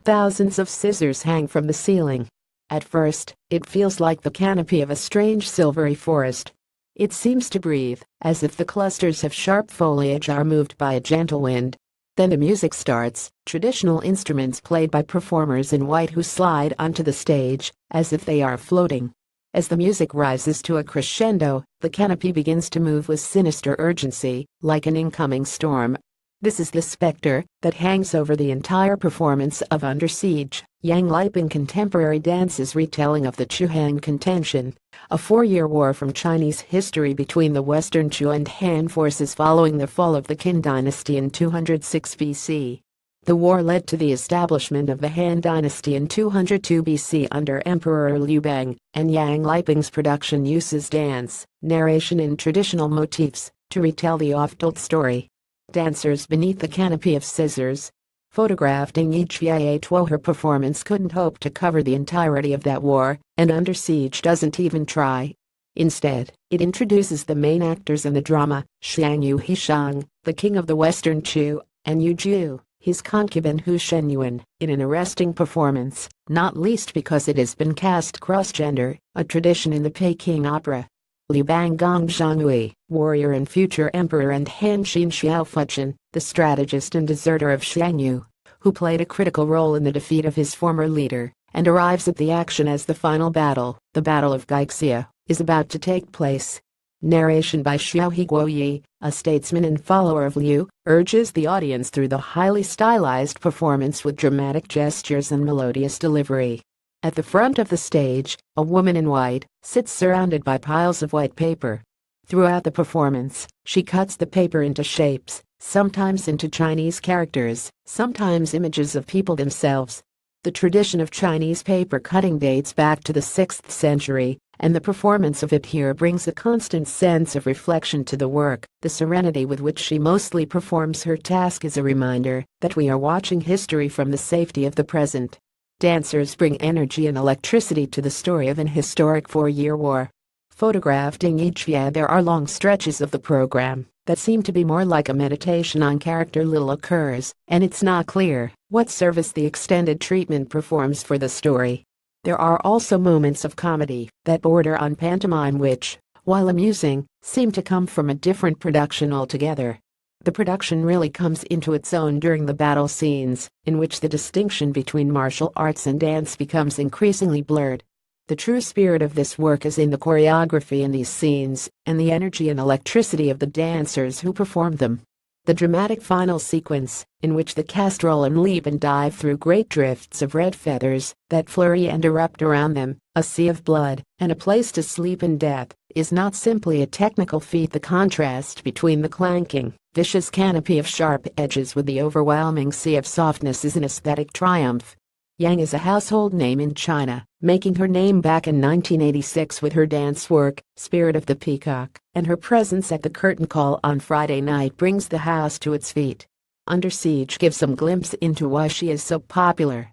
Thousands of scissors hang from the ceiling. At first, it feels like the canopy of a strange silvery forest. It seems to breathe, as if the clusters of sharp foliage are moved by a gentle wind. Then the music starts, traditional instruments played by performers in white who slide onto the stage, as if they are floating. As the music rises to a crescendo, the canopy begins to move with sinister urgency, like an incoming storm. This is the specter that hangs over the entire performance of Under Siege, Yang Liping Contemporary Dance's retelling of the Chu-Han Contention, a 4-year war from Chinese history between the Western Chu and Han forces following the fall of the Qin dynasty in 206 BC. The war led to the establishment of the Han dynasty in 202 BC under Emperor Liu Bang, and Yang Liping's production uses dance, narration and traditional motifs to retell the oft-told story. Dancers beneath the canopy of scissors. Photographed in Yichia her performance couldn't hope to cover the entirety of that war, and Under Siege doesn't even try. Instead, it introduces the main actors in the drama, Xiang Yu Hishang, the king of the Western Chu, and Yu Ju, his concubine Hu Shenyuan, in an arresting performance, not least because it has been cast cross-gender, a tradition in the Peking opera. Liu Bang Gong Zhanghui, warrior and future emperor, and Han Xin Xiaofuchen, the strategist and deserter of Xiang Yu, who played a critical role in the defeat of his former leader, and arrives at the action as the final battle, the Battle of Gaixia, is about to take place. Narration by Xiao Higuoyi, a statesman and follower of Liu, urges the audience through the highly stylized performance with dramatic gestures and melodious delivery. At the front of the stage, a woman in white sits surrounded by piles of white paper. Throughout the performance, she cuts the paper into shapes, sometimes into Chinese characters, sometimes images of people themselves. The tradition of Chinese paper cutting dates back to the 6th century, and the performance of it here brings a constant sense of reflection to the work. The serenity with which she mostly performs her task is a reminder that we are watching history from the safety of the present. Dancers bring energy and electricity to the story of an historic 4-year war. Photographed in Yichia, there are long stretches of the program that seem to be more like a meditation on character. Little occurs, and it's not clear what service the extended treatment performs for the story. There are also moments of comedy that border on pantomime which, while amusing, seem to come from a different production altogether. The production really comes into its own during the battle scenes, in which the distinction between martial arts and dance becomes increasingly blurred. The true spirit of this work is in the choreography in these scenes, and the energy and electricity of the dancers who perform them. The dramatic final sequence, in which the cast roll and leap and dive through great drifts of red feathers that flurry and erupt around them, a sea of blood, and a place to sleep in death, is not simply a technical feat. The contrast between the clanking, vicious canopy of sharp edges with the overwhelming sea of softness is an aesthetic triumph. Yang is a household name in China, making her name back in 1986 with her dance work, Spirit of the Peacock, and her presence at the curtain call on Friday night brings the house to its feet. Under Siege gives some glimpse into why she is so popular.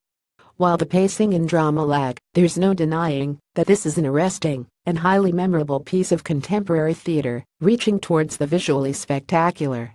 While the pacing and drama lag, there's no denying that this is an arresting and highly memorable piece of contemporary theater, reaching towards the visually spectacular.